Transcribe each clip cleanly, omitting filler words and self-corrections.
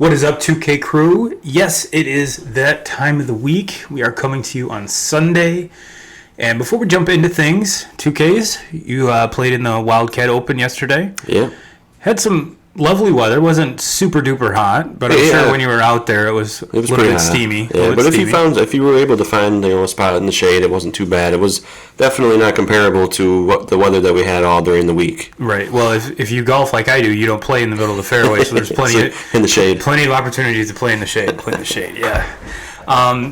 What is up, 2K crew? Yes, it is that time of the week. We are coming to you on Sunday. And before we jump into things, 2Ks, you played in the Wildcat Open yesterday. Yeah. Had some lovely weather. It wasn't super duper hot, but I'm sure when you were out there, it was a little bit steamy. Yeah, but if you were able to find a spot in the shade, it wasn't too bad. It was definitely not comparable to the weather that we had all during the week. Right. Well, if you golf like I do, you don't play in the middle of the fairway, so there's plenty in the shade. Plenty of opportunities to play in the shade. Yeah.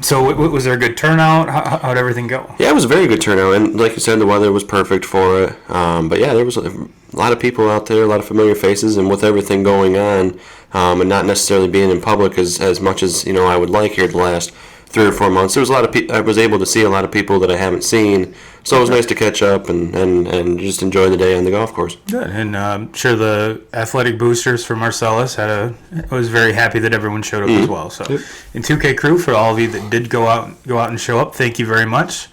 So was there a good turnout? How'd everything go? Yeah, it was a very good turnout, and like you said, the weather was perfect for it. But yeah, there was a lot of people out there, a lot of familiar faces, and with everything going on, and not necessarily being in public as much as I would like here the last 3 or 4 months. There was a lot of I was able to see a lot of people that I haven't seen, so it was nice to catch up and just enjoy the day on the golf course. Good, and I'm sure the athletic boosters for Marcellus was very happy that everyone showed up as well. So, in 2K crew, for all of you that did go out and show up, thank you very much.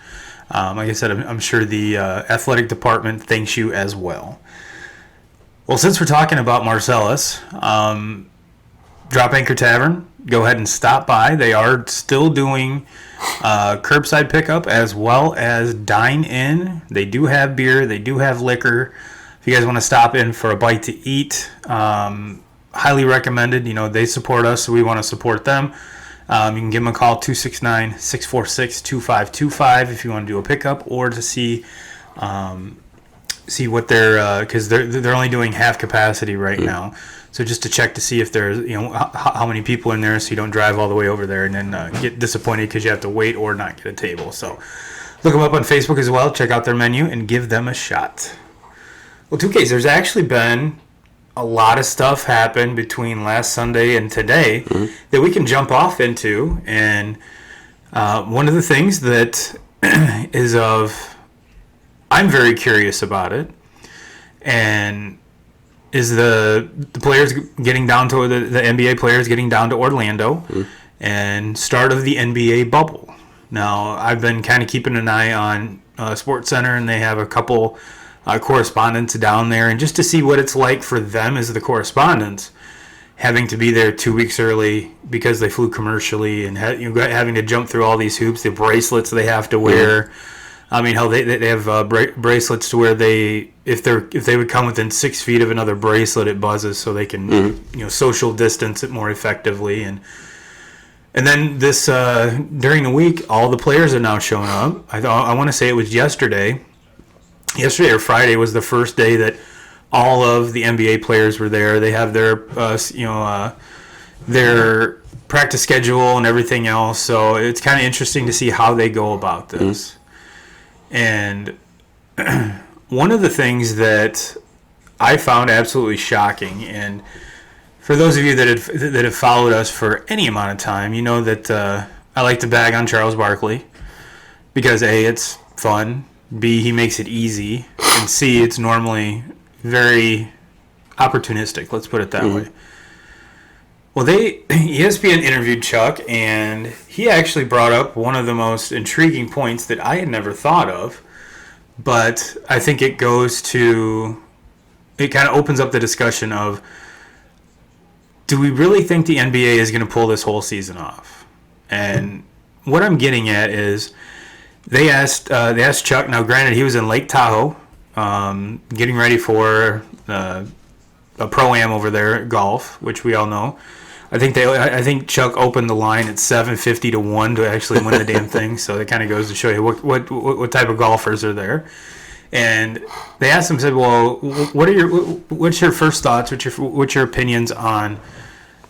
Like I said, I'm sure the athletic department thanks you as well. Well, since we're talking about Marcellus, Drop Anchor Tavern, go ahead and stop by. They are still doing curbside pickup as well as dine in. They do have beer. They do have liquor. If you guys want to stop in for a bite to eat, highly recommended. They support us, so we want to support them. You can give them a call, 269-646-2525 if you want to do a pickup or to see what they're because they're only doing half capacity right now. So just to check to see if there's how many people in there, so you don't drive all the way over there and then get disappointed because you have to wait or not get a table. So look them up on Facebook as well. Check out their menu and give them a shot. Well, 2Ks, there's actually been a lot of stuff happen between last Sunday and today that we can jump off into. And one of the things that I'm very curious about it, and is the players getting down to the NBA players getting down to Orlando and start of the NBA bubble. Now, I've been kind of keeping an eye on SportsCenter, and they have a couple correspondents down there, and just to see what it's like for them as the correspondents, having to be there 2 weeks early because they flew commercially and having to jump through all these hoops, the bracelets they have to wear. I mean, hell, they have bracelets to where if they would come within 6 feet of another bracelet, it buzzes so they can social distance it more effectively. And then this during the week, all the players are now showing up. I want to say it was yesterday or Friday was the first day that all of the NBA players were there. They have their their practice schedule and everything else. So it's kind of interesting to see how they go about this. And one of the things that I found absolutely shocking, and for those of you that have followed us for any amount of time, you know that I like to bag on Charles Barkley because A, it's fun, B, he makes it easy, and C, it's normally very opportunistic, let's put it that way. Well, ESPN interviewed Chuck, and he actually brought up one of the most intriguing points that I had never thought of, but I think it kind of opens up the discussion of, do we really think the NBA is going to pull this whole season off? And what I'm getting at is, they asked Chuck. Now, granted, he was in Lake Tahoe, getting ready for a pro-am over there at golf, which we all know. I think Chuck opened the line at 750 to 1 to actually win the damn thing. So it kind of goes to show you what type of golfers are there. And they asked him, said, "Well, what's your first thoughts? What's your opinions on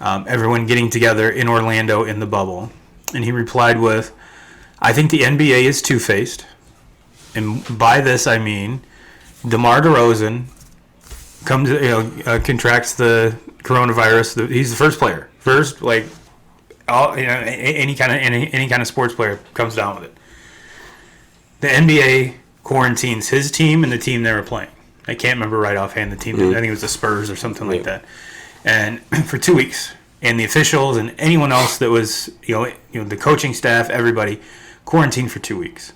everyone getting together in Orlando in the bubble?" And he replied with, "I think the NBA is two-faced, and by this I mean DeMar DeRozan contracts the coronavirus. He's the first player. Any kind of sports player comes down with it. The NBA quarantines his team and the team they were playing. I can't remember right offhand the team. I think it was the Spurs or something like that. And for 2 weeks, and the officials and anyone else that was the coaching staff, everybody quarantined for 2 weeks.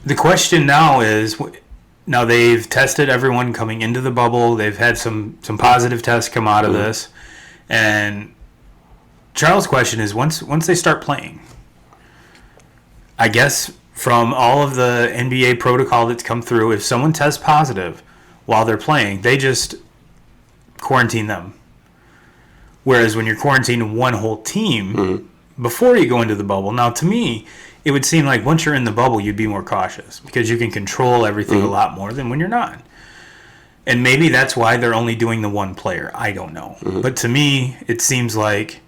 The question now is, Now they've tested everyone coming into the bubble. They've had some positive tests come out of this. And Charles' question is, once they start playing, I guess from all of the NBA protocol that's come through, if someone tests positive while they're playing, they just quarantine them. Whereas when you're quarantining one whole team before you go into the bubble, now to me, it would seem like once you're in the bubble, you'd be more cautious because you can control everything a lot more than when you're not. And maybe that's why they're only doing the one player. I don't know. But to me, it seems like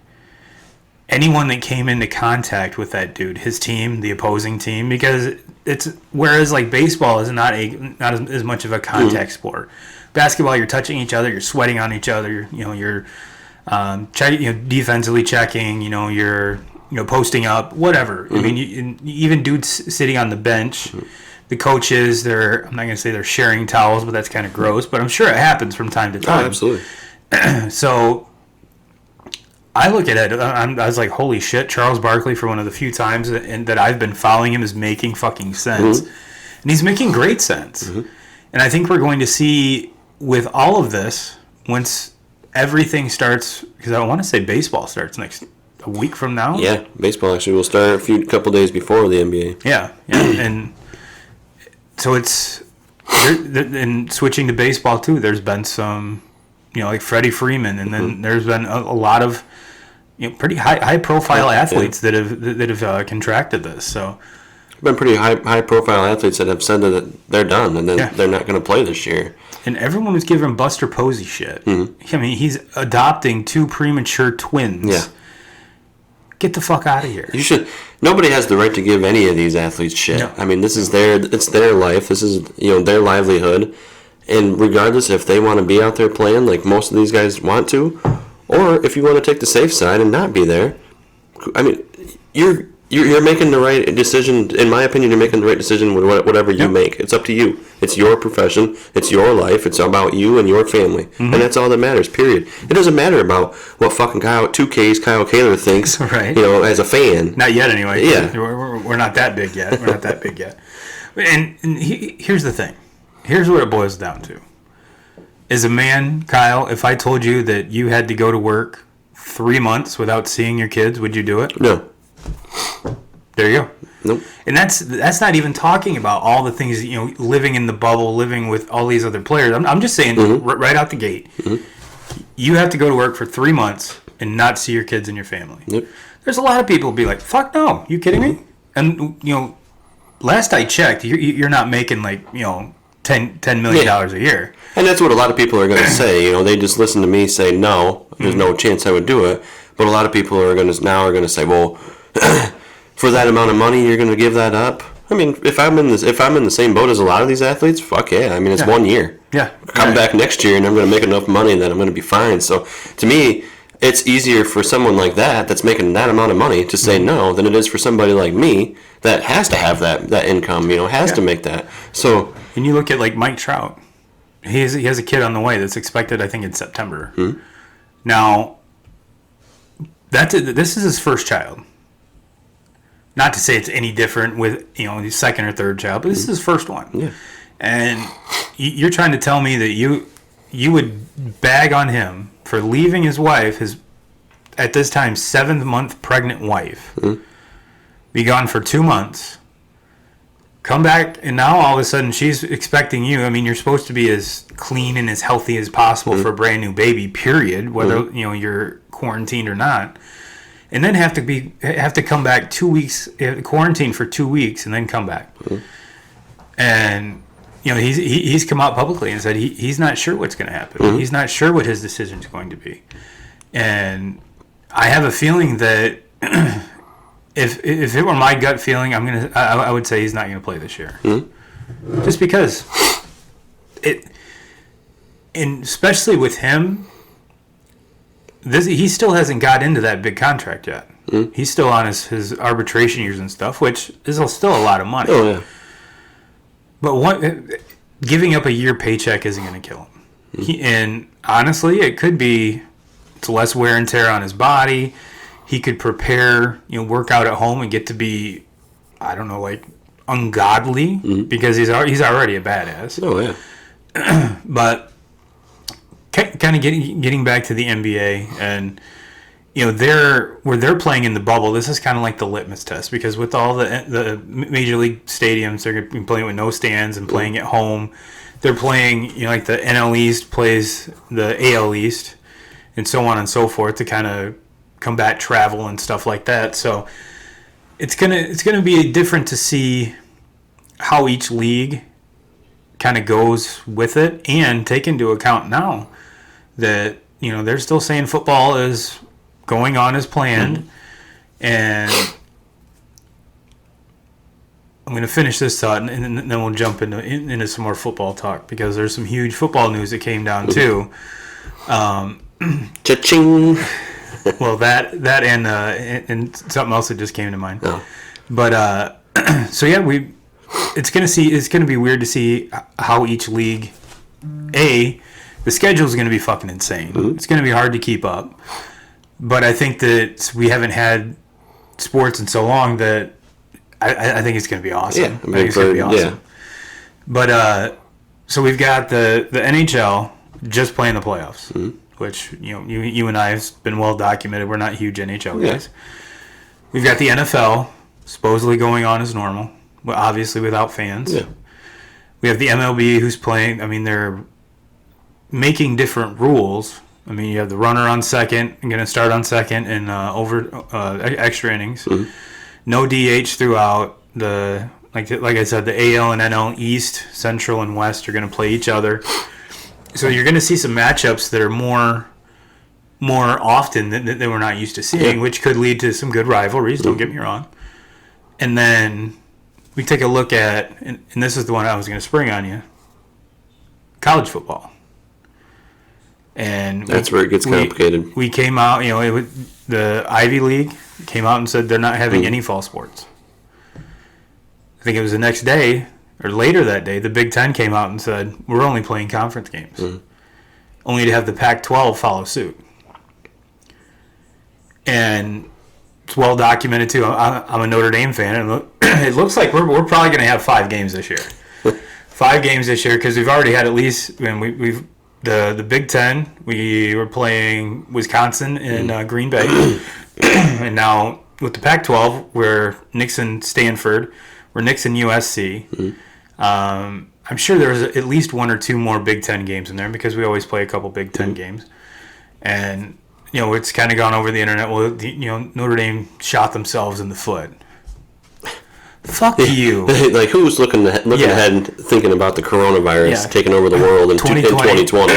anyone that came into contact with that dude, his team, the opposing team, because it's whereas like baseball is not as much of a contact sport. Basketball, you're touching each other, you're sweating on each other, you're defensively checking, you're posting up, whatever. I mean, even dudes sitting on the bench, the coaches, I'm not going to say they're sharing towels, but that's kind of gross, but I'm sure it happens from time to time. Oh, absolutely. So I look at it, I was like, holy shit, Charles Barkley, for one of the few times that I've been following him, is making fucking sense. And he's making great sense. And I think we're going to see with all of this, once everything starts, because I want to say baseball starts a week from now. Yeah, baseball actually will start a couple days before the NBA. Yeah. And so it's, and switching to baseball too, there's been some, like Freddie Freeman, and then there's been a lot of pretty high profile athletes that have contracted this. So been pretty high profile athletes that have said that they're done and that they're not going to play this year. And everyone was giving Buster Posey shit. I mean, he's adopting 2 premature twins. Yeah. Get the fuck out of here. You should. Nobody has the right to give any of these athletes shit. No. I mean, it's their life. This is their livelihood, and regardless if they want to be out there playing like most of these guys want to, or if you want to take the safe side and not be there, I mean, you're making the right decision. In my opinion, you're making the right decision with whatever you make. It's up to you. It's your profession. It's your life. It's about you and your family. And that's all that matters, period. It doesn't matter about what fucking Kyle Kaler thinks, right. As a fan. Not yet, anyway. Yeah. We're not that big yet. We're not that big yet. And here's the thing. Here's what it boils down to. As a man, Kyle, if I told you that you had to go to work 3 months without seeing your kids, would you do it? No. There you go. Nope. And that's not even talking about all the things, living in the bubble, living with all these other players. I'm just saying right out the gate, you have to go to work for 3 months and not see your kids and your family. Yep. There's a lot of people who be like, fuck no, you kidding me? And, last I checked, you're not making like, $10 million a year. And that's what a lot of people are going to say. They just listen to me say no, there's no chance I would do it. But a lot of people are going to say, well, for that amount of money, you're going to give that up? I mean, if I'm in the same boat as a lot of these athletes, fuck yeah. I mean, it's 1 year. Yeah. Come back next year, and I'm going to make enough money that I'm going to be fine. So, to me, it's easier for someone like that's making that amount of money to say no than it is for somebody like me that has to have that income, has to make that. So, and you look at like Mike Trout. He has a kid on the way that's expected, I think, in September. Now, this is his first child. Not to say it's any different with his second or third child, but this is his first one. Yeah. And you're trying to tell me that you would bag on him for leaving his wife, his at this time 7th-month pregnant wife, be gone for 2 months, come back, and now all of a sudden she's expecting you. I mean, you're supposed to be as clean and as healthy as possible for a brand new baby, period, whether you're quarantined or not. And then have to come back 2 weeks, quarantine for 2 weeks, and then come back. And he's come out publicly and said he's not sure what's going to happen. He's not sure what his decision is going to be. And I have a feeling that if it were my gut feeling, I would say he's not going to play this year, just because and especially with him. He still hasn't got into that big contract yet. He's still on his arbitration years and stuff, which is still a lot of money. Oh, yeah. But giving up a year paycheck isn't going to kill him. And honestly, it could be it's less wear and tear on his body. He could prepare, work out at home and get to be, I don't know, like ungodly because he's already a badass. Oh yeah. But kind of getting back to the NBA and where they're playing in the bubble, this is kind of like the litmus test because with all the major league stadiums, they're going to be playing with no stands and playing at home. They're playing, like the NL East plays the AL East and so on and so forth to kind of combat travel and stuff like that. So it's gonna be different to see how each league kind of goes with it and take into account now that they're still saying football is going on as planned, and I'm going to finish this thought and then we'll jump into some more football talk because there's some huge football news that came down too. Cha-ching. Well, that and something else that just came to mind. Oh. But so yeah, it's going to be weird to see how each league the schedule is going to be fucking insane. It's going to be hard to keep up. But I think that we haven't had sports in so long that I think it's going to be awesome. Yeah, I think it's going to be awesome. Yeah. But so we've got the NHL just playing the playoffs, which you and I have been well documented. We're not huge NHL guys. We've got the NFL supposedly going on as normal, but obviously without fans. Yeah. We have the MLB who's playing. I mean, they're making different rules. I mean, you have the runner on second, going to start on second and extra innings. No DH throughout. Like I said, the AL and NL East, Central, and West are going to play each other. So you're going to see some matchups that are more often than we're not used to seeing, which could lead to some good rivalries. Don't get me wrong. And then we take a look at, and this is the one I was going to spring on you, college football. And that's where it gets complicated. We came out, the Ivy League came out and said they're not having any fall sports. I think it was the next day or later that day, the Big 10 came out and said we're only playing conference games, only to have the Pac-12 follow suit. And it's well documented too. I'm a Notre Dame fan, and it looks like we're probably going to have 5 games this year. 5 games this year because we've already had at least we've. The Big 10, we were playing Wisconsin and Green Bay. And now with the Pac-12, we're Nixon Stanford. We're Nixon USC. I'm sure there's at least 1 or 2 more Big 10 games in there because we always play a couple Big 10 games. And, it's kind of gone over the internet. Well, Notre Dame shot themselves in the foot. Fuck you. Like, who's looking ahead and thinking about the coronavirus taking over the world in 2020?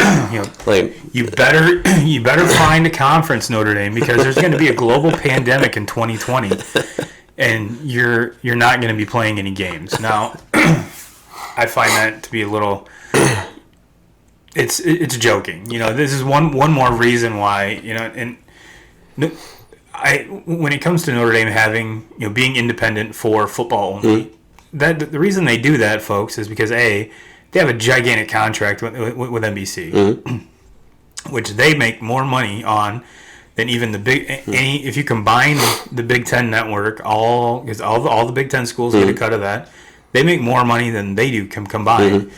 Like, you better find a conference, Notre Dame, because there's going to be a global pandemic in 2020, and you're not going to be playing any games. Now, I find that to be a little. It's joking. This is one more reason why and. When it comes to Notre Dame having, being independent for football only, that the reason they do that, folks, is because they have a gigantic contract with NBC, which they make more money on than even the if you combine the Big 10 network, all the Big 10 schools get a cut of that. They make more money than they do combined.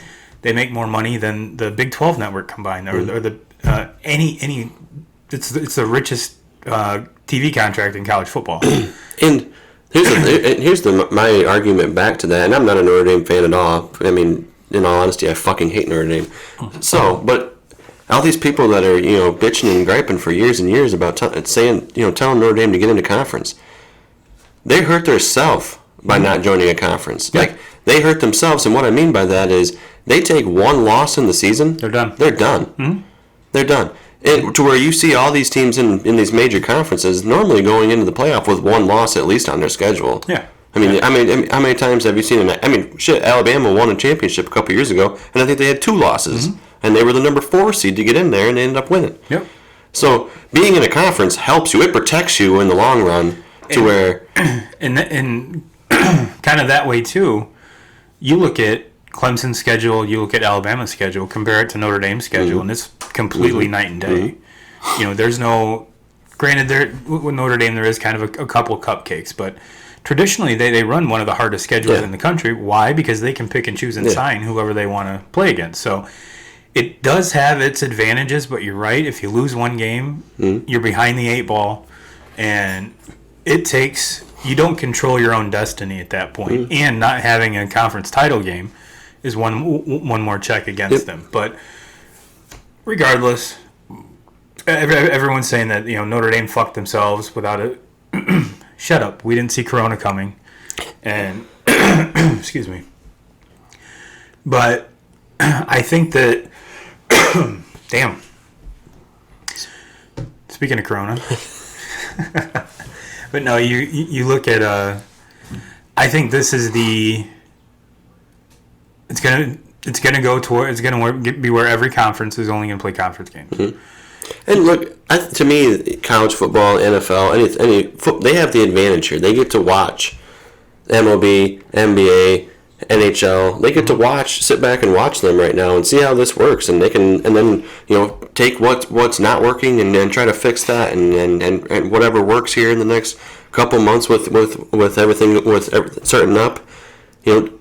They make more money than the Big 12 network combined, or the any. It's the richest. TV contract in college football. And here's my argument back to that, and I'm not a Notre Dame fan at all. I mean, in all honesty, I fucking hate Notre Dame. So, but all these people that are bitching and griping for years and years about telling Notre Dame to get into conference, they hurt themselves by not joining a conference. Yeah. Like, they hurt themselves, and what I mean by that is they take one loss in the season, they're done. They're done. They're done. And to where you see all these teams in these major conferences normally going into the playoff with 1 loss at least on their schedule. Yeah. I mean, how many times have you seen it? I mean, shit, Alabama won a championship a couple years ago, and I think they had 2 losses. And they were the number 4 seed to get in there, and they ended up winning. Yep. So being in a conference helps you. It protects you in the long run to where... And kind of that way, too, you look at Clemson's schedule, you look at Alabama's schedule, compare it to Notre Dame's schedule, and it's completely night and day. There's no... Granted, with Notre Dame, there is kind of a couple cupcakes, but traditionally they run one of the hardest schedules in the country. Why? Because they can pick and choose and sign whoever they want to play against. So it does have its advantages, but you're right. If you lose one game, you're behind the 8 ball, and it takes you don't control your own destiny at that point. And not having a conference title game is one more check against them. But regardless, everyone's saying that Notre Dame fucked themselves without it. Shut up. We didn't see Corona coming. And excuse me. But I think that damn. Speaking of Corona. But no, you look at I think this is it's gonna be where every conference is only gonna play conference games. And look, to me, college football, NFL, they have the advantage here. They get to watch MLB, NBA, NHL. They get to sit back and watch them right now and see how this works, and they can, and then take what's not working and try to fix that, and whatever works here in the next couple months with everything starting up.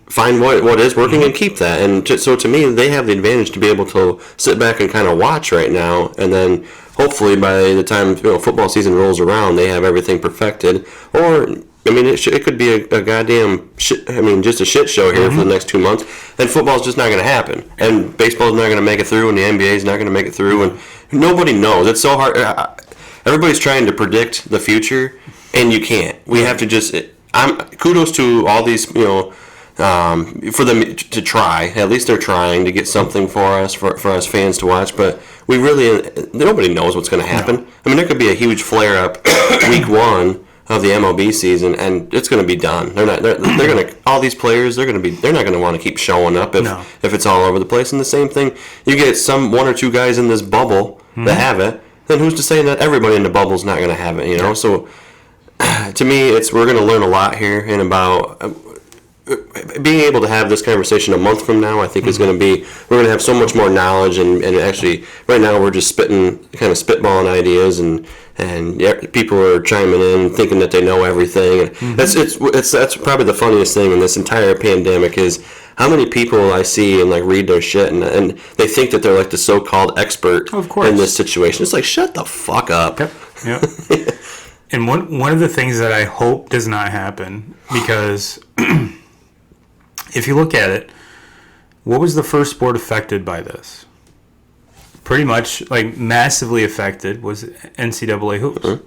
Find what is working and keep that. And so to me, they have the advantage to be able to sit back and kind of watch right now, and then hopefully by the time football season rolls around, they have everything perfected. Or it could be a goddamn shit. Just a shit show here for the next 2 months, and football's just not going to happen, and baseball's not going to make it through, and the NBA's not going to make it through, and nobody knows. It's so hard. Everybody's trying to predict the future, and you can't. We have to just. Kudos to all these for them to try. At least they're trying to get something for us, for us fans to watch. But nobody knows what's going to happen. No. There could be a huge flare up week 1 of the MLB season, and it's going to be done. They're going to all these players. They're not going to want to keep showing up if it's all over the place. And the same thing, you get one or two guys in this bubble that have it. Then who's to say that everybody in the bubble's not going to have it? So to me, we're going to learn a lot here in about. Being able to have this conversation a month from now, I think is going to be, we're going to have so much more knowledge, and actually right now we're just spitballing ideas, and people are chiming in thinking that they know everything. And that's probably the funniest thing in this entire pandemic is how many people I see and read their shit, and they think that they're the so-called expert in this situation. It's shut the fuck up. Yep. And one of the things that I hope does not happen, because if you look at it, what was the first sport affected by this? Pretty much, massively affected was NCAA hoops.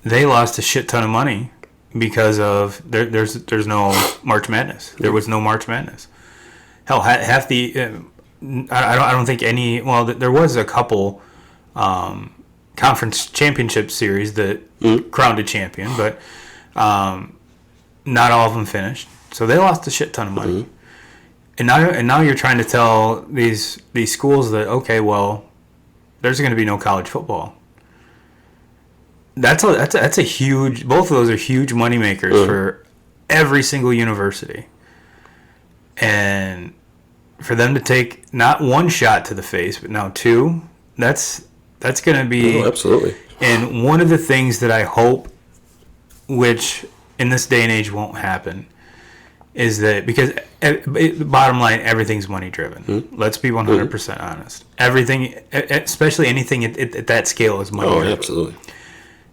They lost a shit ton of money because of there's no March Madness. There was no March Madness. Hell, half the I don't think any. Well, there was a couple conference championship series that crowned a champion, but not all of them finished. So they lost a shit ton of money. And now you're trying to tell these schools that, okay, well, there's going to be no college football. That's a huge. Both of those are huge moneymakers for every single university. And for them to take not one shot to the face, but now 2, that's going to be absolutely. And one of the things that I hope, which in this day and age won't happen, is that because bottom line, everything's money driven. Let's be 100% honest. Everything, especially anything at that scale, is money driven. Absolutely.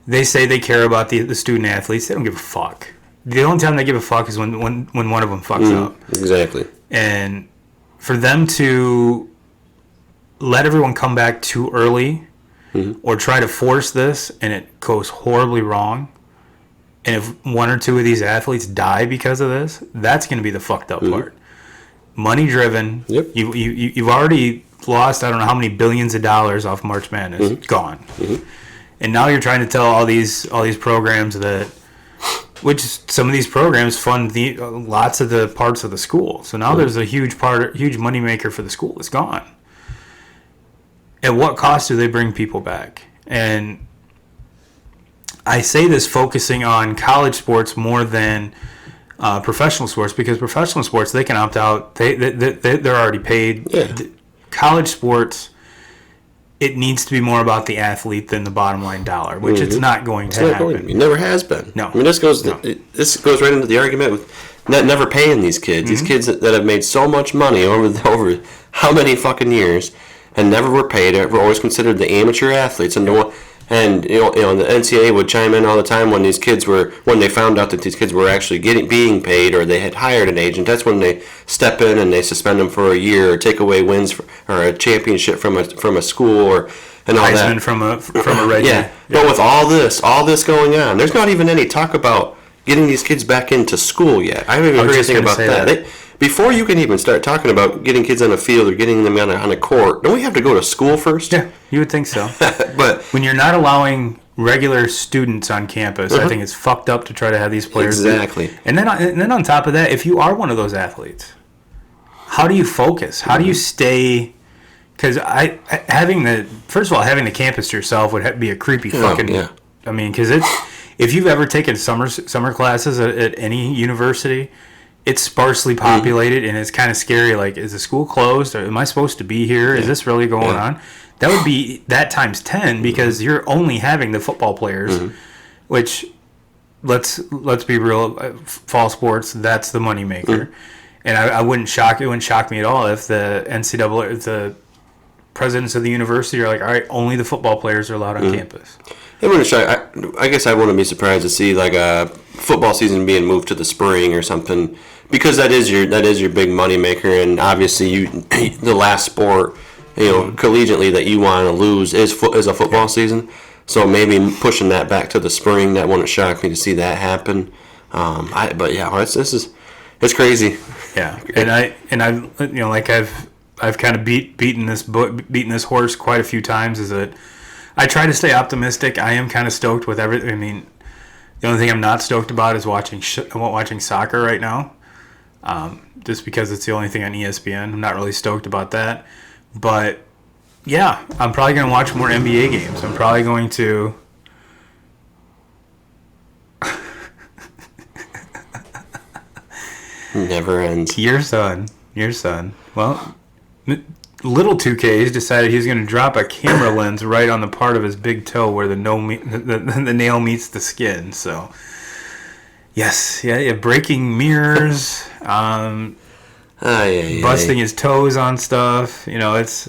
They say they care about the student athletes. They don't give a fuck. The only time they give a fuck is when one of them fucks up. Exactly. And for them to let everyone come back too early or try to force this and it goes horribly wrong, and if 1 or 2 of these athletes die because of this, that's going to be the fucked up part. Money driven. Yep. You've already lost I don't know how many billions of dollars off March Madness. Gone. And now you're trying to tell all these programs that, which some of these programs fund lots of the parts of the school. So now there's a huge moneymaker for the school. It's gone. At what cost do they bring people back? And I say this focusing on college sports more than professional sports, because professional sports, they can opt out. They're already paid. Yeah. College sports, it needs to be more about the athlete than the bottom line dollar, which it's not going to happen. It never has been. No. I mean, this goes right into the argument with never paying these kids. These kids that have made so much money over how many fucking years and never were paid. Were always considered the amateur athletes, and the NCAA would chime in all the time when they found out that these kids were actually being paid, or they had hired an agent. That's when they step in and they suspend them for a year, or take away wins or a championship from a school, and all Heisman that from a Reggie. Yeah. But with all this going on, there's not even any talk about getting these kids back into school yet. I haven't even heard anything about that. Before you can even start talking about getting kids on the field or getting them on a court, don't we have to go to school first? Yeah, you would think so. But when you're not allowing regular students on campus, I think it's fucked up to try to have these players. Exactly. And then on top of that, if you are one of those athletes, how do you focus? How do you stay? Because having the campus to yourself would be a creepy fucking. Yeah. I mean, because if you've ever taken summer classes at any university, it's sparsely populated and it's kind of scary. Like, is the school closed? Or am I supposed to be here? Is this really going on? That would be that times 10 because you're only having the football players, which let's be real. Fall sports, that's the moneymaker. And it wouldn't shock me at all if the NCAA, if the presidents of the university are like, all right, only the football players are allowed on campus. It wouldn't shock. I guess I wouldn't be surprised to see like a football season being moved to the spring or something, because that is your big money maker, and obviously the last sport collegiately that you want to lose is a football season. So maybe pushing that back to the spring, that wouldn't shock me to see that happen. It's crazy. Yeah, and I've kind of beaten this horse quite a few times. Is that I try to stay optimistic. I am kind of stoked with everything. I mean, the only thing I'm not stoked about is watching soccer right now, just because it's the only thing on ESPN. I'm not really stoked about that. But, yeah, I'm probably going to watch more NBA games. I'm probably going to... Never ends. Your son. Well... Little 2K's decided he was going to drop a camera lens right on the part of his big toe where the nail meets the skin. So, yes, breaking mirrors, busting his toes on stuff. It's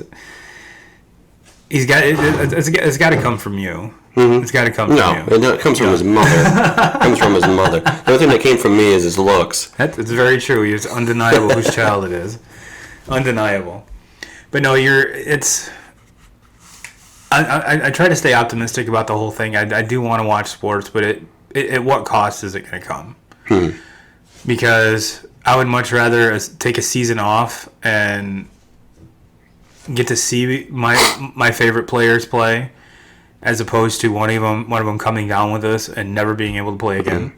got to come from you. It's got to come from you. No, it comes from his mother. It comes from his mother. The only thing that came from me is his looks. That's very true. It's undeniable whose child it is. Undeniable. But no, I try to stay optimistic about the whole thing. I do want to watch sports, but at what cost is it going to come? Because I would much rather take a season off and get to see my favorite players play, as opposed to one of them coming down with us and never being able to play again.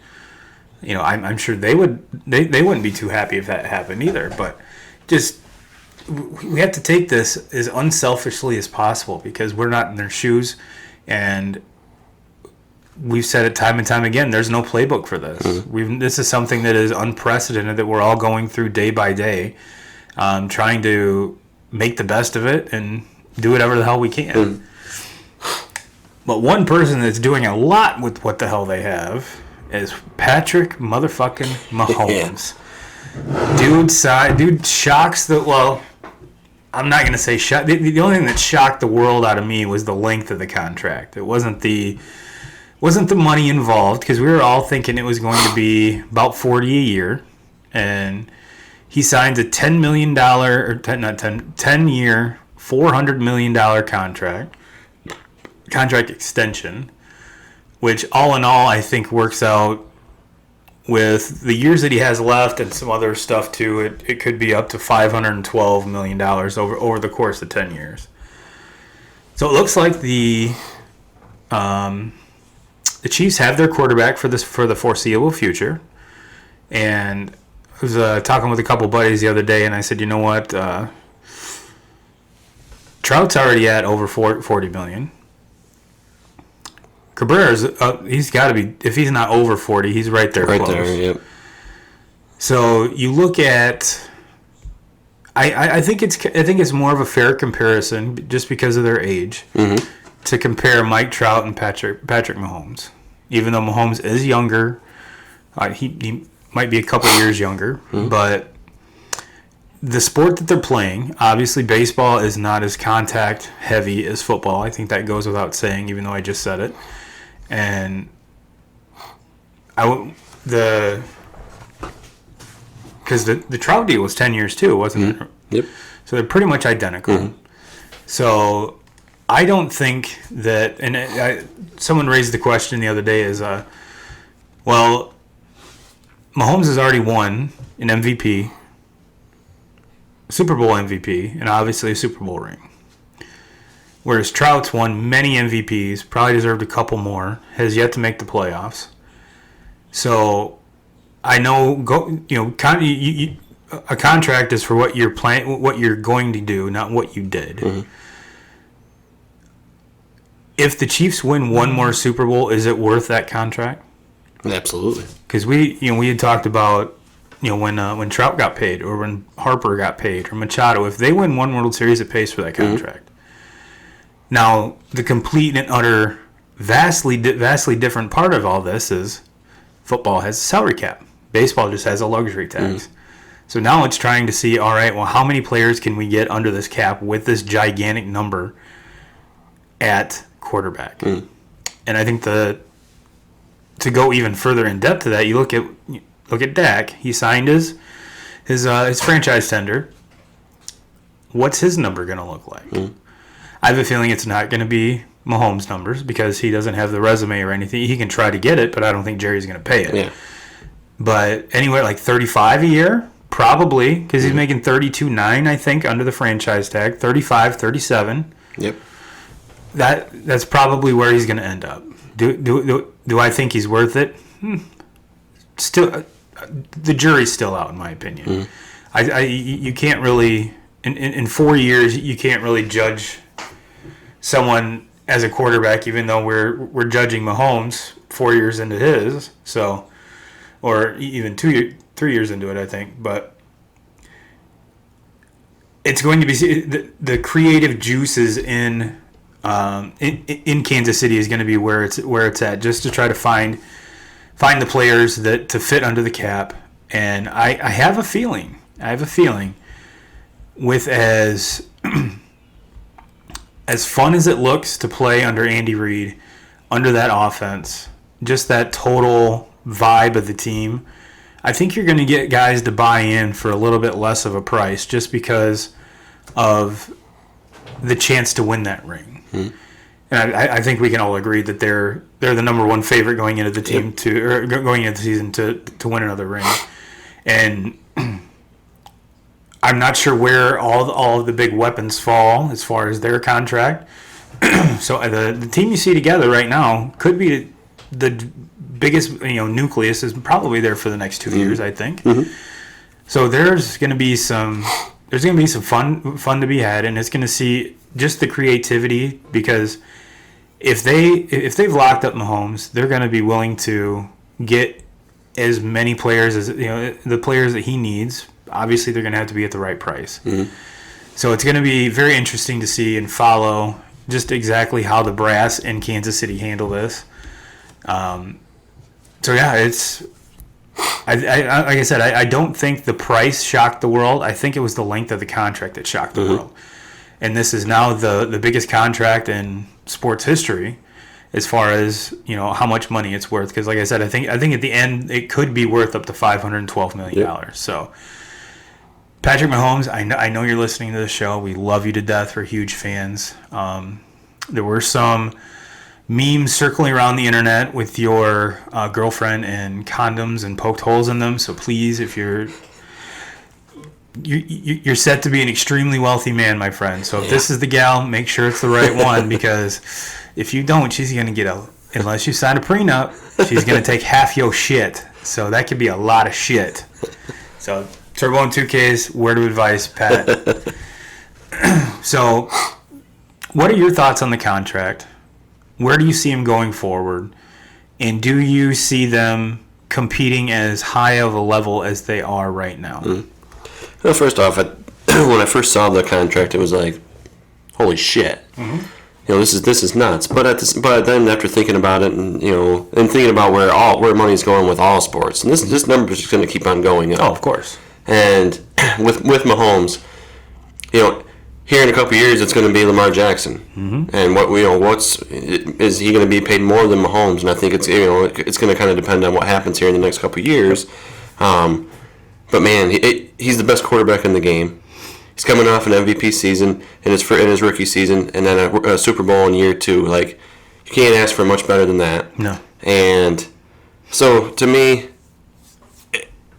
I'm sure they wouldn't be too happy if that happened either. But just. We have to take this as unselfishly as possible because we're not in their shoes, and we've said it time and time again. There's no playbook for this. This is something that is unprecedented that we're all going through day by day, trying to make the best of it and do whatever the hell we can. But one person that's doing a lot with what the hell they have is Patrick motherfucking Mahomes. Dude shocks the... Well, I'm not going to say shock. The only thing that shocked the world out of me was the length of the contract. It wasn't the money involved, because we were all thinking it was going to be about $40 a year. And he signs a $10 million, 10-year, $400 million contract extension, which all in all I think works out with the years that he has left and some other stuff too. It could be up to $512 million over the course of 10 years. So it looks like the Chiefs have their quarterback for the foreseeable future. And I was talking with a couple buddies the other day, and I said, you know what? Trout's already at over $40 million. Cabrera's he's got to be, if he's not over 40, he's right there. Right close. there, yep. So you look at, I think it's more of a fair comparison just because of their age to compare Mike Trout and Patrick Mahomes. Even though Mahomes is younger, he might be a couple years younger, but the sport that they're playing, obviously baseball is not as contact heavy as football. I think that goes without saying, even though I just said it. And because the Trout deal was 10 years too, wasn't it? Yep. So they're pretty much identical. So I don't think that, and someone raised the question the other day is, well, Mahomes has already won an MVP, Super Bowl MVP, and obviously a Super Bowl ring. Whereas Trout's won many MVPs, probably deserved a couple more, has yet to make the playoffs. So I know, a contract is for what you're what you're going to do, not what you did. If the Chiefs win one more Super Bowl, is it worth that contract? Absolutely. Because we had talked about when Trout got paid, or when Harper got paid, or Machado. If they win one World Series, it pays for that contract. Now, the complete and utter, vastly different part of all this is football has a salary cap. Baseball just has a luxury tax. So now it's trying to see, all right, well, how many players can we get under this cap with this gigantic number at quarterback? And I think to go even further in depth to that, you look at Dak. He signed his franchise tender. What's his number going to look like? I have a feeling it's not going to be Mahomes' numbers because he doesn't have the resume or anything. He can try to get it, but I don't think Jerry's going to pay it. Yeah. But anywhere like 35 a year, probably, because he's making $32.9, I think, under the franchise tag. 35, 37. Yep. That's probably where he's going to end up. Do I think he's worth it? Still, the jury's still out, in my opinion. You can't really, in 4 years, you can't really judge someone as a quarterback, even though we're judging Mahomes 4 years into his, or even 3 years into it, I think. But it's going to be the creative juices in Kansas City is going to be where it's at, just to try to find the players that to fit under the cap. And I have a feeling with as fun as it looks to play under Andy Reid, under that offense, just that total vibe of the team, I think you're going to get guys to buy in for a little bit less of a price just because of the chance to win that ring. And I think we can all agree that they're the number one favorite going into the team going into the season to win another ring. And I'm not sure where all of the big weapons fall as far as their contract. So the team you see together right now could be the biggest nucleus is probably there for the next 2 years, I think. So there's going to be some fun to be had, and it's going to see just the creativity, because if they've locked up Mahomes, they're going to be willing to get as many players as the players that he needs. Obviously, they're going to have to be at the right price. So it's going to be very interesting to see and follow just exactly how the brass in Kansas City handle this. So yeah, it's like I said, I don't think the price shocked the world. I think it was the length of the contract that shocked the world. And this is now the biggest contract in sports history as far as how much money it's worth. Because like I said, I think at the end it could be worth up to $512 million. So Patrick Mahomes, I know you're listening to the show. We love you to death. We're huge fans. There were some memes circling around the internet with your girlfriend and condoms and poked holes in them. So please, if you're set to be an extremely wealthy man, my friend. So if this is the gal, make sure it's the right one, because if you don't, she's going to get unless you sign a prenup, she's going to take half your shit. So that could be a lot of shit. So Turbo and 2K's word of advice, Pat. So what are your thoughts on the contract? Where do you see him going forward? And do you see them competing as high of a level as they are right now? Well, first off, when I first saw the contract, it was like, holy shit. Mm-hmm. This is nuts. But then after thinking about it, and thinking about where money's going with all sports, and this number is just going to keep on going up. Oh, of course. And with Mahomes, here in a couple of years, it's going to be Lamar Jackson. Mm-hmm. And is he going to be paid more than Mahomes? And I think it's going to kind of depend on what happens here in the next couple of years. But man, he's the best quarterback in the game. He's coming off an MVP season in his rookie season, and then a Super Bowl in year 2. Like, you can't ask for much better than that. No. And so, to me,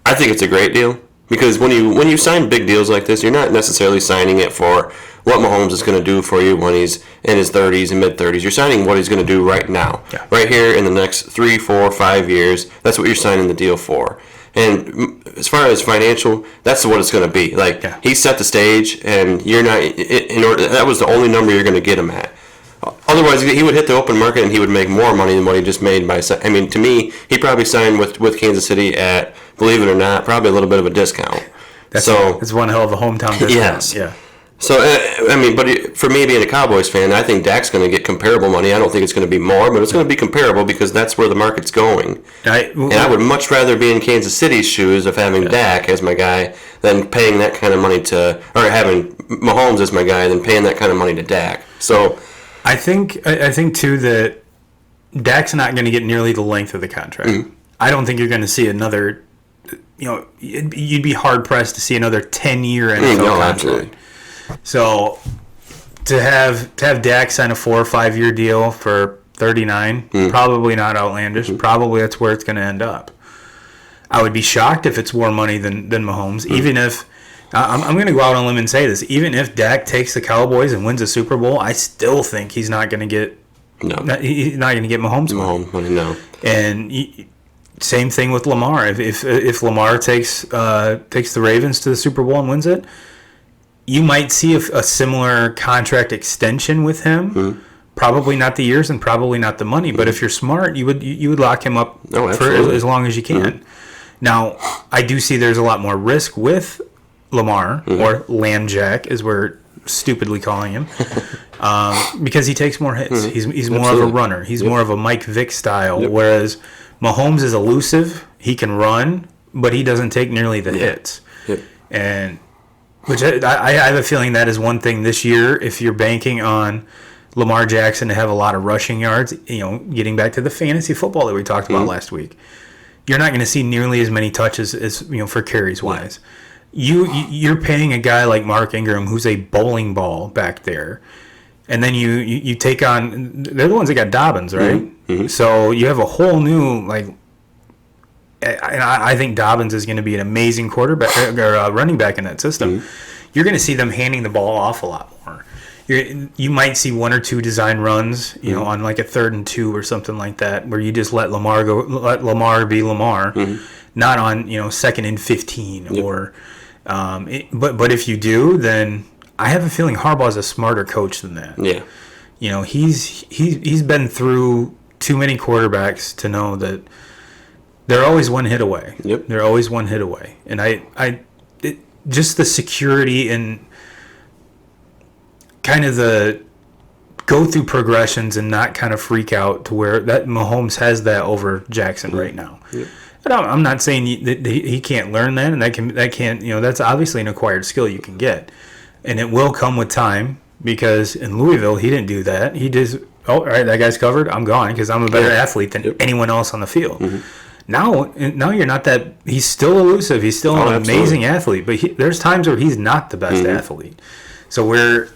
I think it's a great deal, because when you sign big deals like this, you're not necessarily signing it for what Mahomes is going to do for you when he's in his 30s and mid-30s. You're signing what he's going to do right now, right here in the next 3, 4, 5 years. That's what you're signing the deal for. And as far as financial, that's what it's going to be. Like, he set the stage, and you're not. That was the only number you're going to get him at. Otherwise, he would hit the open market, and he would make more money than what he just made by. I mean, to me, he probably signed with Kansas City at, believe it or not, probably a little bit of a discount. It's one hell of a hometown discount. Yes. Yeah. So, but for me being a Cowboys fan, I think Dak's going to get comparable money. I don't think it's going to be more, but it's going to be comparable because that's where the market's going. And I would much rather be in Kansas City's shoes of having Dak as my guy than paying that kind of money or having Mahomes as my guy than paying that kind of money to Dak. So, I think too that Dak's not going to get nearly the length of the contract. Mm-hmm. I don't think you're going to see another. You'd be hard pressed to see another 10-year NFL contract. Absolutely. So to have Dak sign a 4 or 5 year deal for $39, probably not outlandish. Mm-hmm. Probably that's where it's going to end up. I would be shocked if it's more money than Mahomes. Mm-hmm. Even if I'm going to go out on a limb and say this, even if Dak takes the Cowboys and wins a Super Bowl, I still think he's not going to get he's not going to get Mahomes money. No. And same thing with Lamar. If Lamar takes the Ravens to the Super Bowl and wins it, you might see a similar contract extension with him. Mm-hmm. Probably not the years and probably not the money. But if you're smart, you would lock him up for as long as you can. Mm-hmm. Now, I do see there's a lot more risk with Lamar, or Lamjack, as we're stupidly calling him, because he takes more hits. Mm-hmm. He's more of a runner. He's more of a Mike Vick style, whereas Mahomes is elusive. He can run, but he doesn't take nearly the hits. Yep. And which I have a feeling that is one thing this year, if you're banking on Lamar Jackson to have a lot of rushing yards, getting back to the fantasy football that we talked about last week, you're not going to see nearly as many touches as for carries wise. You're paying a guy like Mark Ingram, who's a bowling ball back there, and then you take on, they're the ones that got Dobbins, right? Mm-hmm. So you have a whole new I think Dobbins is going to be an amazing quarterback or running back in that system. Mm-hmm. You're going to see them handing the ball off a lot more. You might see 1 or 2 design runs, on like a 3rd and 2 or something like that, where you just let Lamar be Lamar, not on 2nd and 15 or. But if you do, then I have a feeling Harbaugh's a smarter coach than that. Yeah. He's been through too many quarterbacks to know that they're always one hit away. Yep. They're always one hit away. And just the security and kind of the go through progressions and not kind of freak out to where that Mahomes has that over Jackson right now. Yep. And I'm not saying that he can't learn that, and that can't that's obviously an acquired skill you can get, and it will come with time, because in Louisville he didn't do that. He just all right, that guy's covered, I'm gone because I'm a better athlete than anyone else on the field. Mm-hmm. Now you're not that. He's still elusive. He's still an amazing athlete, but there's times where he's not the best athlete. So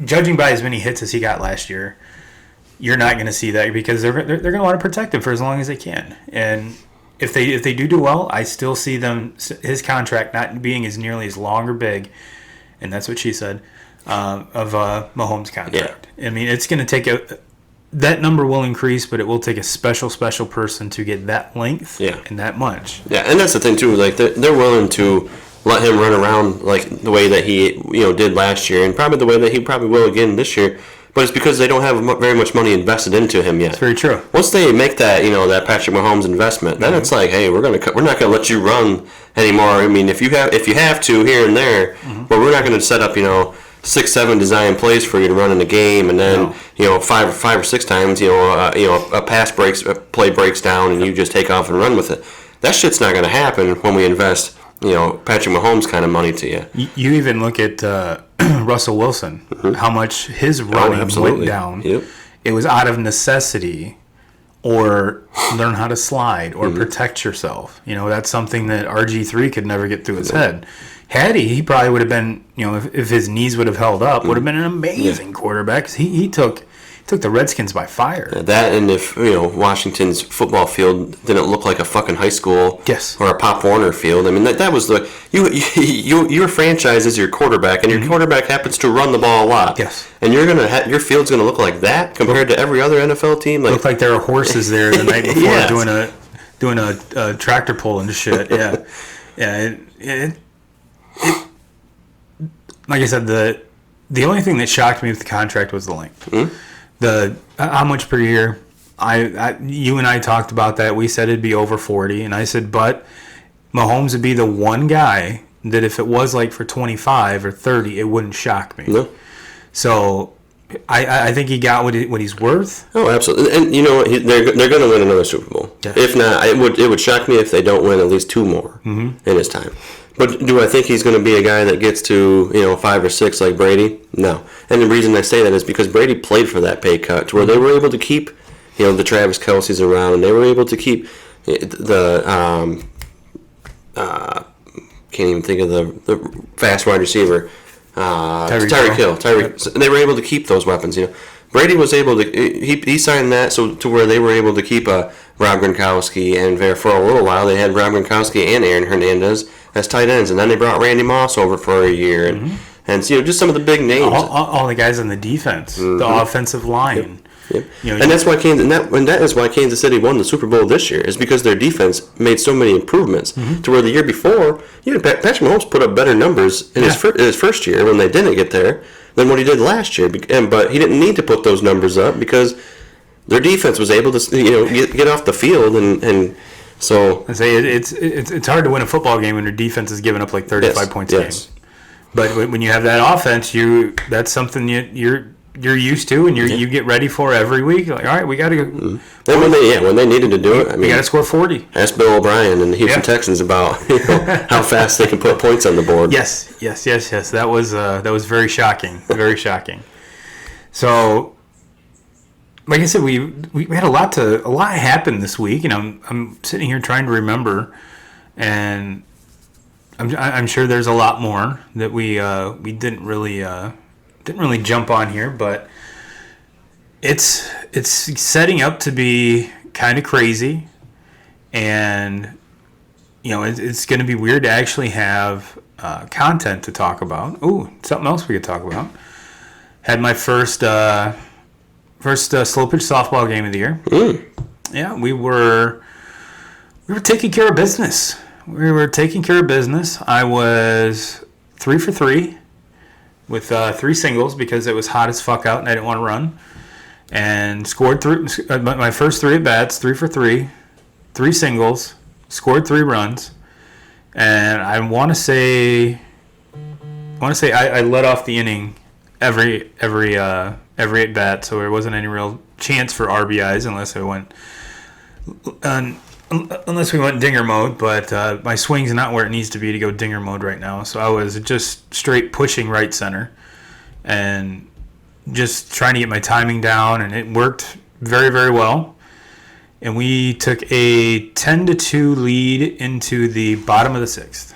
judging by as many hits as he got last year, you're not going to see that, because they're going to want to protect him for as long as they can. And if they do well, I still see his contract not being as nearly as long or big, and that's what she said, of Mahomes' contract. Yeah. I mean, it's going to take that number will increase, but it will take a special person to get that length and that much. Yeah, and that's the thing too. Like they're willing to let him run around like the way that he did last year, and probably the way that he probably will again this year, but it's because they don't have very much money invested into him yet. That's very true. Once they make that, that Patrick Mahomes investment, then it's like, hey, we're not going to let you run anymore. I mean, if you have to here and there, but we're not going to set up, 6-7 design plays for you to run in a game, and then five or six times, a play breaks down, and you just take off and run with it. That shit's not going to happen when we invest, Patrick Mahomes kind of money to you. You even look at Russell Wilson, how much his running went down. Yep. It was out of necessity, or learn how to slide, or protect yourself. That's something that RG3 could never get through his head. Had he probably would have been, if his knees would have held up, would have been an amazing quarterback. 'Cause he took the Redskins by fire. That, and if Washington's football field didn't look like a fucking high school, or a Pop Warner field. I mean, that was the your franchise is your quarterback, and your quarterback happens to run the ball a lot. Yes, and your field's gonna look like that compared to every other NFL team. Look like there are horses there the night before doing a tractor pull and shit. Yeah, yeah. It like I said, the only thing that shocked me with the contract was the length. The how much per year. You and I talked about that. We said it'd be over 40, and I said, but Mahomes would be the one guy that if it was like for 25 or 30, it wouldn't shock me. No. So I think he got what he's worth. Oh, absolutely. And you know what? They're going to win another Super Bowl. Yeah. If not, it would shock me if they don't win at least 2 more in his time. But do I think he's going to be a guy that gets to 5 or 6 like Brady? No. And the reason I say that is because Brady played for that pay cut, to where they were able to keep the Travis Kelce's around, and they were able to keep the can't even think of the fast wide receiver, Tyreek Hill. And they were able to keep those weapons. Brady was able to he signed that so to where they were able to keep Rob Gronkowski, and for a little while they had Rob Gronkowski and Aaron Hernandez as tight ends, and then they brought Randy Moss over for a year, and just some of the big names, all the guys on the defense, the offensive line. Yep. And that's why that is why Kansas City won the Super Bowl this year, is because their defense made so many improvements to where the year before, Patrick Mahomes put up better numbers in his first year when they didn't get there than what he did last year, but he didn't need to put those numbers up because their defense was able to get off the field, and so I say it's hard to win a football game when your defense is giving up like 35 points a game. But when you have that offense, that's something you're used to, and you get ready for every week. Like, all right, we got to go. And when they needed to do it, we got to score 40. Ask Bill O'Brien and the Houston Texans about how fast they can put points on the board. Yes. That was very shocking, very shocking. So, like I said, we had a lot happened this week, and I'm sitting here trying to remember, and I'm sure there's a lot more that we didn't really jump on here, but it's setting up to be kind of crazy, and it's going to be weird to actually have content to talk about. Ooh, something else we could talk about. Had my first slow pitch softball game of the year. Yeah, we were taking care of business. I was 3 for 3. With 3 singles because it was hot as fuck out and I didn't want to run. And scored my first 3 at bats, 3 for 3, 3 singles, scored 3 runs. And I want to say I led off the inning every at bat, so there wasn't any real chance for RBIs unless we went dinger mode, but my swing's not where it needs to be to go dinger mode right now. So I was just straight pushing right center and just trying to get my timing down, and it worked very, very well. And we took a 10-2 lead into the bottom of the 6th,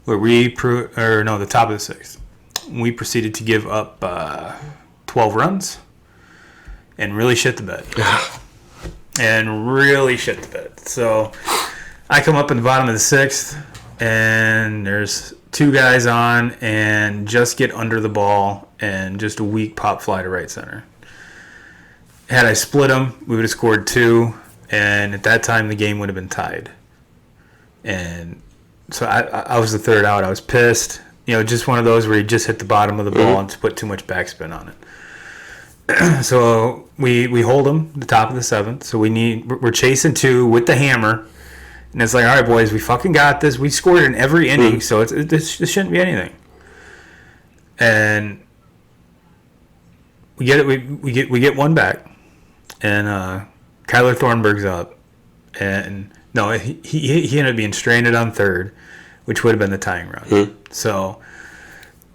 where the top of the 6th. We proceeded to give up 12 runs and really shit the bed. So I come up in the bottom of the 6th, and there's 2 guys on, and just get under the ball, and just a weak pop fly to right center. Had I split them, we would have scored 2, and at that time the game would have been tied. And so I was the third out. I was pissed. just one of those where he just hit the bottom of the ball and put too much backspin on it. So we hold him the top of the 7th. So we're chasing 2 with the hammer, and it's like, all right, boys, we fucking got this. We scored in every inning, so this shouldn't be anything. And we get one back, and Kyler Thornburg's up, and no, he ended up being stranded on 3rd, which would have been the tying run. So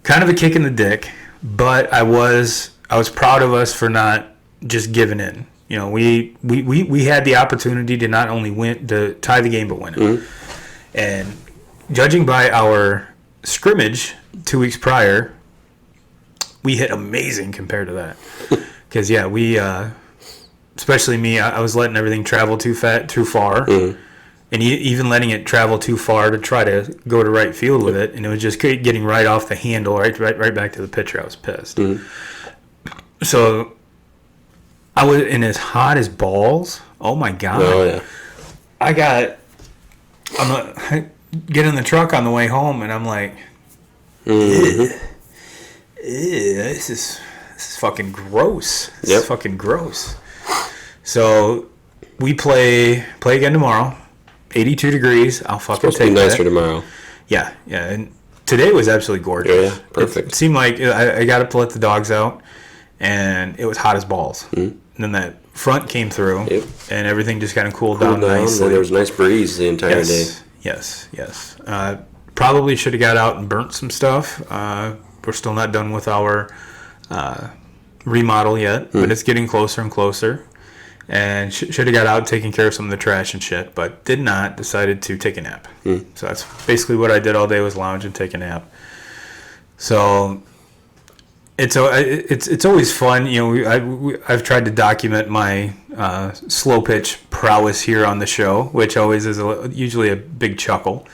kind of a kick in the dick, but I was proud of us for not just giving in. We had the opportunity to not only to tie the game but win it. And judging by our scrimmage 2 weeks prior, we hit amazing compared to that. Because we, especially me, I was letting everything travel too far, and even letting it travel too far to try to go to right field with it, and it was just getting right off the handle, right back to the pitcher. I was pissed. So I was in as hot as balls. Oh my god! Oh yeah. I get in the truck on the way home, and I'm like, this is fucking gross. This is fucking gross. So we play again tomorrow. 82 degrees. I'll fucking take that. It's supposed to be nicer tomorrow. Yeah. And today was absolutely gorgeous. Yeah, perfect. It seemed like I got up to let the dogs out, and it was hot as balls. And then that front came through, and everything just kind of cooled down nicely. There was a nice breeze the entire day. Yes. Probably should have got out and burnt some stuff. We're still not done with our remodel yet, but it's getting closer and closer. And should have got out and taken care of some of the trash and shit, but did not. Decided to take a nap. So that's basically what I did all day, was lounge and take a nap. So it's always fun. I've tried to document my slow pitch prowess here on the show, which always is usually a big chuckle,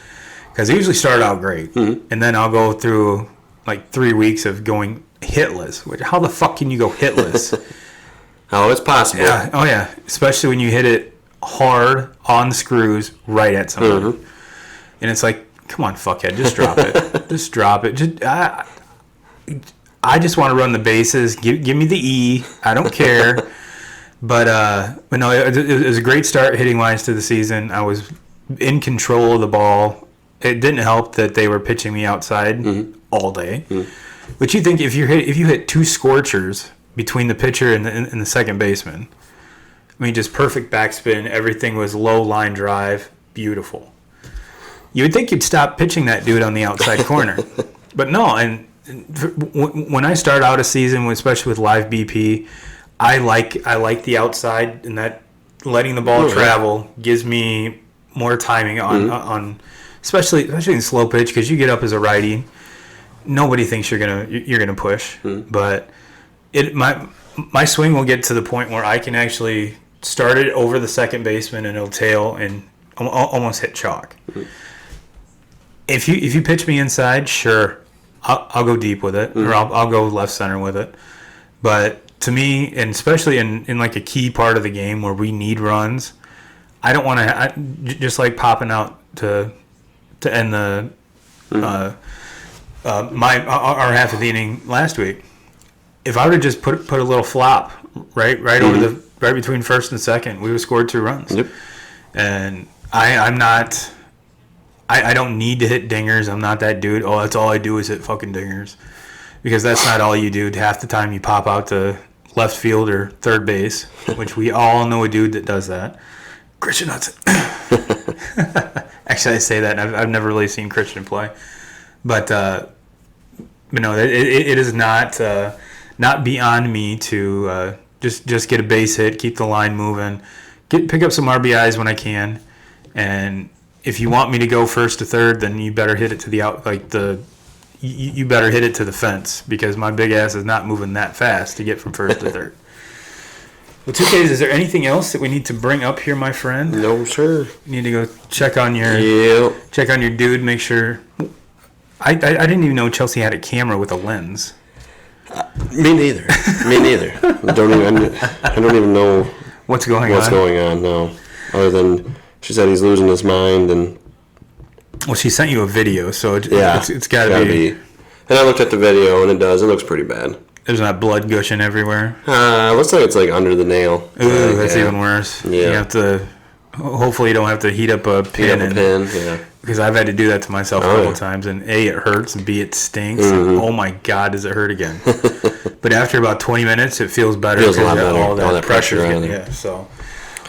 because I usually start out great, and then I'll go through like 3 weeks of going hitless. Which, how the fuck can you go hitless? Oh, it's possible. Yeah. Oh, yeah. Especially when you hit it hard on the screws right at somebody. And it's like, come on, fuckhead, just drop it. Just drop it. I just want to run the bases. Give me the E. I don't care. But no, it was a great start hitting-wise to the season. I was in control of the ball. It didn't help that they were pitching me outside all day. But you think if you hit 2 scorchers between the pitcher and the second baseman, I mean, just perfect backspin. Everything was low line drive, beautiful. You would think you'd stop pitching that dude on the outside corner, but no. And when I start out a season, especially with live BP, I like the outside, and that letting the ball travel gives me more timing on especially in slow pitch, because you get up as a righty, nobody thinks you're gonna push, but my swing will get to the point where I can actually start it over the second baseman and it'll tail and almost hit chalk. If you pitch me inside, sure, I'll go deep with it, or I'll go left center with it. But to me, and especially in like a key part of the game where we need runs, I don't want to just like popping out to end the our half of the inning last week. If I would have just put a little flop right over right between first and second, we would have scored 2 runs. And I'm not. I don't need to hit dingers. I'm not that dude. Oh, that's all I do is hit fucking dingers, because that's not all you do. Half the time you pop out to left field or third base, which we all know a dude that does that. Christian Hudson. Actually, I say that, and I've never really seen Christian play, but no, it is not beyond me to just get a base hit, keep the line moving, pick up some RBIs when I can, and if you want me to go first to third, then you better hit it to the out, you better hit it to the fence, because my big ass is not moving that fast to get from first to third. Well, 2Ks, is there anything else that we need to bring up here, my friend? No, sir. You need to go check on your dude, make sure. I didn't even know Chelsea had a camera with a lens. Me neither. I don't even know what's going on. No, other than she said he's losing his mind, and Well, she sent you a video, so it's got to be. And I looked at the video, and it looks pretty bad. There's not blood gushing everywhere. Looks like it's like under the nail. Ooh, that's even worse. Yeah. You have to. Hopefully, you don't have to heat up a pin. Yeah. Because I've had to do that to myself a couple times, and A, it hurts, and B, it stinks. And oh my God, does it hurt again? But after about 20 minutes, it feels better. Feels a lot better. All that pressure. Yeah. So,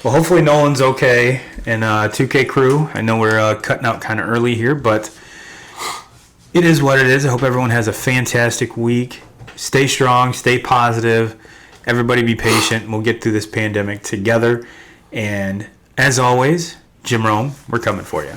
well, hopefully Nolan's okay. And 2K crew, I know we're cutting out kind of early here, but it is what it is. I hope everyone has a fantastic week. Stay strong, stay positive. Everybody be patient. We'll get through this pandemic together. And as always, Jim Rome, we're coming for you.